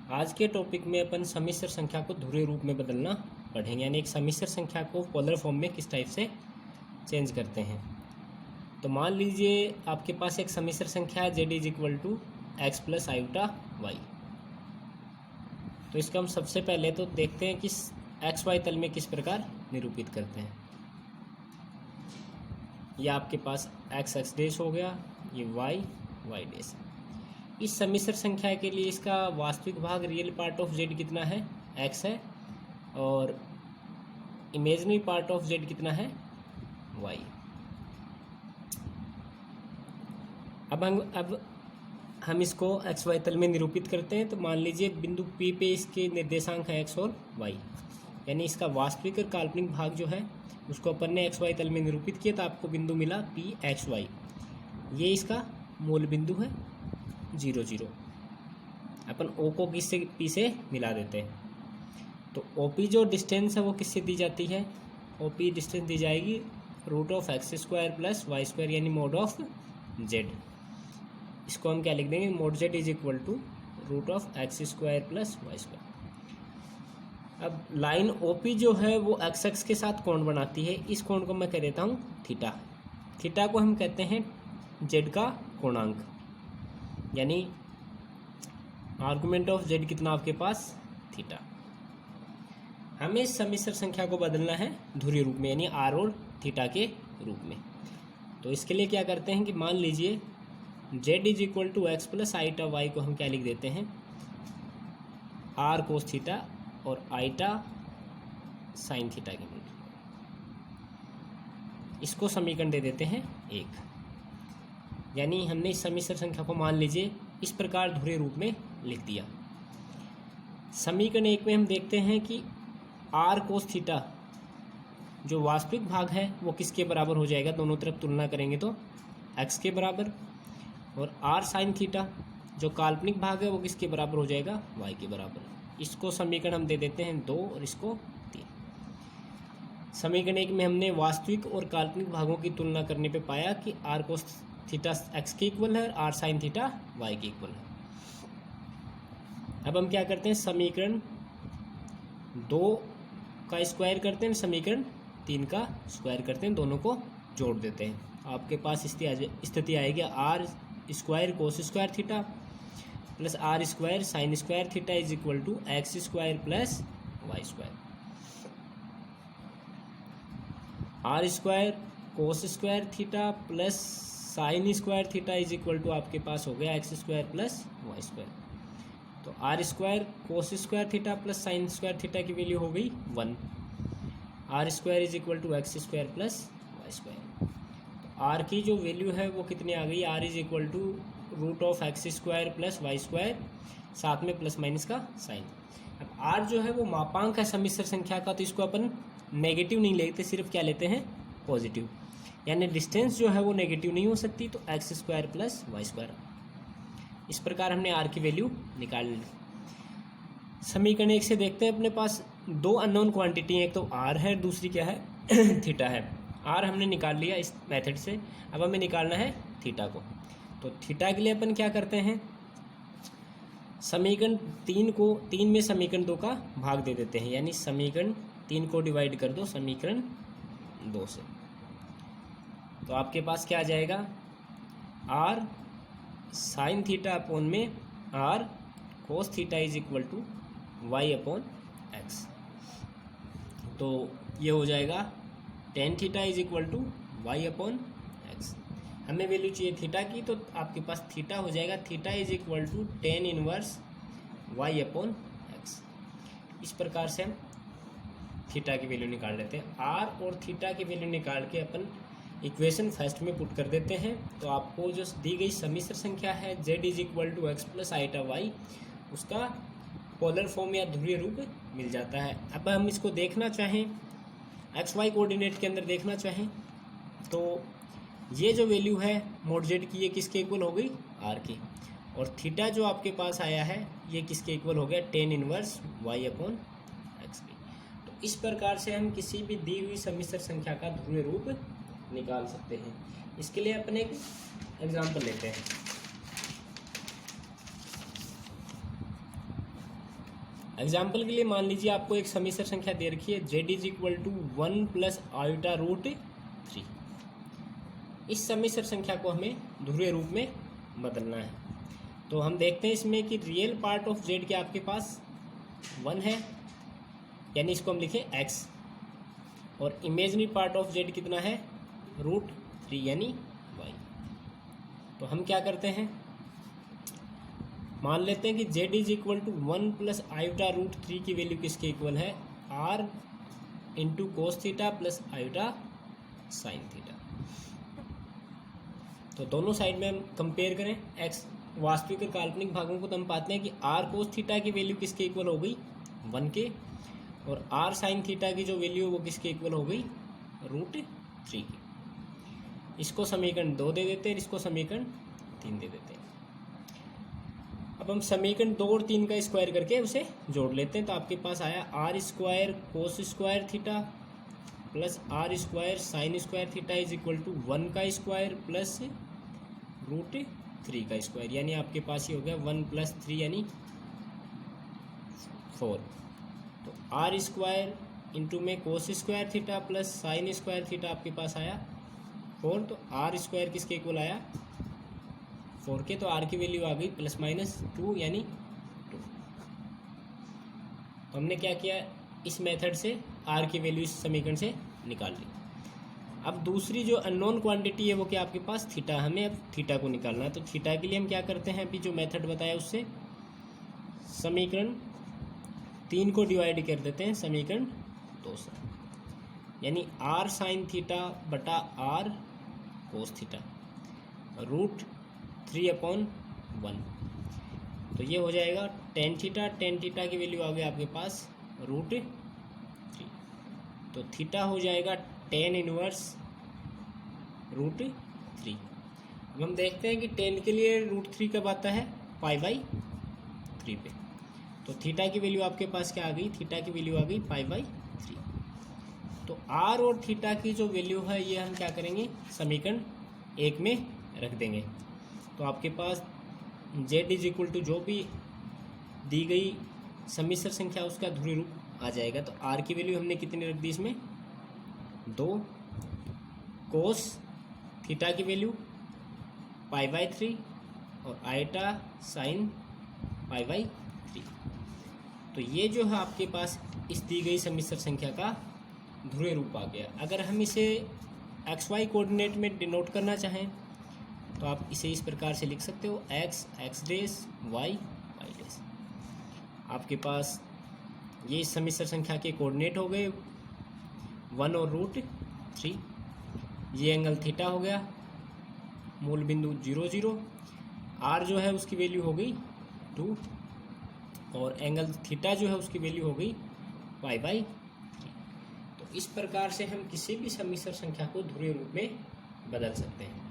आज के टॉपिक में अपन सम्मिश्र संख्या को ध्रुवीय रूप में बदलना पढ़ेंगे, यानी एक सम्मिश्र संख्या को पोलर फॉर्म में किस टाइप से चेंज करते हैं। तो मान लीजिए आपके पास एक सम्मिश्र संख्या है z is equal to x plus iota y. तो इसका हम सबसे पहले तो देखते हैं कि एक्स वाई तल में किस प्रकार निरूपित करते हैं। ये आपके पास एक्स एक्स डैश हो गया, ये वाई वाई डैश। इस सम्मिश्र संख्या के लिए इसका वास्तविक भाग रियल पार्ट ऑफ जेड कितना है, एक्स है, और इमेजिनरी पार्ट ऑफ जेड कितना है, वाई। अब हम इसको एक्स वाई तल में निरूपित करते हैं। तो मान लीजिए बिंदु पी पे इसके निर्देशांक है एक्स और वाई, यानी इसका वास्तविक और काल्पनिक भाग जो है उसको अपन ने एक्स वाई तल में निरूपित किया, तो आपको बिंदु मिला पी एक्स वाई। ये इसका मूल बिंदु है 0 0। अपन ओ को किससे पी से मिला देते हैं। तो ओ पी जो डिस्टेंस है वो किससे दी जाती है, ओ पी डिस्टेंस दी जाएगी root of X square plus Y square, यानी मोड ऑफ जेड। इसको हम क्या लिख देंगे, mod Z is equal to root of X square plus Y square. अब लाइन ओ पी जो है वो एक्स एक्स के साथ कोण बनाती है। इस कोण को मैं कह देता हूँ थीटा। थीटा को हम कहते हैं जेड का कोणांक, यानी आर्गुमेंट ऑफ जेड कितना आपके पास, थीटा। हमें इस सम्मिश्र संख्या को बदलना है ध्रुवीय रूप में, यानी आर और थीटा के रूप में। तो इसके लिए क्या करते हैं कि मान लीजिए Z is equal to x plus iota Y को हम क्या लिख देते हैं, आर कोस थीटा और आईटा साइन थीटा के मूल। इसको समीकरण दे देते हैं 1। यानी हमने इस सम्मिश्र संख्या को मान लीजिए इस प्रकार ध्रुवीय रूप में लिख दिया। समीकरण 1 में हम देखते हैं कि आर कोस थीटा जो वास्तविक भाग है वो किसके बराबर हो जाएगा, दोनों तरफ तुलना करेंगे तो एक्स के बराबर, और आर साइन थीटा जो काल्पनिक भाग है वो किसके बराबर हो जाएगा, वाई के बराबर। इसको समीकरण हम दे देते हैं 2 और इसको 3। समीकरण 1 में हमने वास्तविक और काल्पनिक भागों की तुलना करने पे पाया कि आर कोस थीटा एक्स के इक्वल है और आर साइन थीटा वाई के इक्वल है। अब हम क्या करते हैं, समीकरण 2 का स्क्वायर करते हैं, समीकरण 3 का स्क्वायर करते हैं, दोनों को जोड़ देते हैं। आपके पास स्थिति आएगी r square cos square theta plus r square sine square theta is equal to x square plus Y square. R square cos square theta plus sine square theta is equal to आपके पास हो गया x square plus Y square. तो r square cos square theta plus sine square theta की value हो गई 1। R square is equal to x square plus Y square. तो are की जो वैल्यू है वो कितनी आ गई, R is equal to root of X square plus Y square, साथ में प्लस माइनस का साइन। अब आर जो है वो मापांक है सम्मिश्र संख्या का, तो इसको अपन नेगेटिव नहीं लेते, सिर्फ क्या लेते हैं, पॉजिटिव। यानी डिस्टेंस जो है वो नेगेटिव नहीं हो सकती, तो X square plus Y square. इस प्रकार हमने आर की वैल्यू निकाल ली। समीकरण 1 से देखते हैं, अपने पास 2 अननोन क्वांटिटी हैं, एक तो आर है, दूसरी क्या है, थीटा है। आर हमने निकाल लिया इस मेथड से, अब हमें निकालना है थीटा को। तो थीटा के लिए अपन क्या करते हैं, समीकरण 3 में समीकरण 2 का भाग दे देते हैं, यानी समीकरण 3 को डिवाइड कर दो समीकरण 2 से। तो आपके पास क्या आ जाएगा, आर साइन थीटा अपॉन में R cos theta is equal to Y upon X. तो ये हो जाएगा tan theta is equal to Y upon X. हमें वैल्यू चाहिए थीटा की, तो आपके पास थीटा हो जाएगा, theta is equal to tan inverse Y upon X. इस प्रकार से हम थीटा की वैल्यू निकाल लेते हैं। आर और थीटा की वैल्यू निकाल के अपन इक्वेशन फर्स्ट में पुट कर देते हैं। तो आपको जो दी गई सम्मिश्र संख्या है z is equal to x plus iota Y, उसका पोलर फॉर्म या ध्रुवीय रूप मिल जाता है। अब हम इसको देखना चाहें एक्स वाई कोऑर्डिनेट के अंदर देखना चाहें, तो ये जो वैल्यू है मोड जेड की, ये किसके इक्वल हो गई, आर की। और थीटा जो आपके पास आया है ये किसके इक्वल हो गया, tan inverse Y upon X की। तो इस प्रकार से हम किसी भी दी हुई सम्मिश्र संख्या का ध्रुवीय रूप निकाल सकते हैं। इसके लिए अपन एक एग्जाम्पल लेते हैं। एग्जाम्पल के लिए मान लीजिए आपको एक समीसर संख्या दे रखी है z is equal to 1 plus iota root 3। इस समीसर संख्या को हमें ध्रुवीय रूप में बदलना है। तो हम देखते हैं इसमें कि रियल पार्ट ऑफ z के आपके पास 1 है, यानी इसको हम लिखें x, और इमेजनरी पार्ट ऑफ z कितना है रूट 3 यानी y। तो हम क्या करते हैं, मान लेते हैं कि z is equal to 1 plus iota root 3 की वैल्यू किसके इक्वल है, r into cos theta plus iota sine theta. तो दोनों साइड में हम कंपेयर करें x वास्तविक और काल्पनिक भागों को, तो हम पाते हैं कि r कोस थीटा की वैल्यू किसके इक्वल हो गई 1 के, और r साइन थीटा की जो वैल्यू है वो किसके इक्वल हो गई रूट 3 की। इसको समीकरण 2 दे देते हैं, इसको समीकरण 3 दे देते हैं। अब हम समीकरण 2 और 3 का स्क्वायर करके उसे जोड़ लेते हैं। तो आपके पास आया r square cos square theta plus r square sine square theta is equal to 1 का स्क्वायर प्लस रूट 3 का स्क्वायर, यानी आपके पास ये हो गया 1 प्लस 3 यानी 4। तो r स्क्वायर इंटू में कोस square theta plus sine square theta आपके पास आया 4। तो r स्क्वायर किसके इक्वल आया 4 के, तो r की वैल्यू आ गई प्लस माइनस 2 यानी 2। तो हमने क्या किया, इस मेथड से r की वैल्यू इस समीकरण से निकाल ली। अब दूसरी जो अननोन क्वांटिटी है वो क्या आपके पास थीटा, हमें अब थीटा को निकालना है। तो थीटा के लिए हम क्या करते हैं, अभी जो मेथड बताया उससे समीकरण 3 को डिवाइड कर देते हैं समीकरण 2 से, यानी r साइन थीटा बटा r कोस थीटा रूट 3/1। तो ये हो जाएगा टेन थीटा, टेन थीटा की वैल्यू आ गई आपके पास रूट 3। तो थीटा हो जाएगा टेन इनवर्स रूट 3। अब हम देखते हैं कि टेन के लिए रूट 3 कब आता है π/3 पे। तो थीटा की वैल्यू आपके पास क्या आ गई, थीटा की वैल्यू आ गई π/3। तो r और थीटा की जो वैल्यू है ये हम क्या करेंगे, समीकरण 1 में रख देंगे। तो आपके पास z इज इक्वल टू जो भी दी गई समिश्र संख्या उसका ध्रुवीय रूप आ जाएगा। तो r की वैल्यू हमने कितनी रख दी इसमें 2, कोस थीटा की वैल्यू π/3 और आयटा साइन π/3। तो ये जो है आपके पास इस दी गई समिश्र संख्या का ध्रुवीय रूप आ गया। अगर हम इसे xy कोऑर्डिनेट में डिनोट करना चाहें तो आप इसे इस प्रकार से लिख सकते हो x डैश y डैश। आपके पास ये समिश्र संख्या के कोऑर्डिनेट हो गए 1 और रूट 3। ये एंगल थीटा हो गया, मूल बिंदु 0 0। r जो है उसकी वैल्यू हो गई 2 और एंगल थीटा जो है उसकी वैल्यू हो गई π/3। तो इस प्रकार से हम किसी भी समिश्र संख्या को ध्रुवीय रूप में बदल सकते हैं।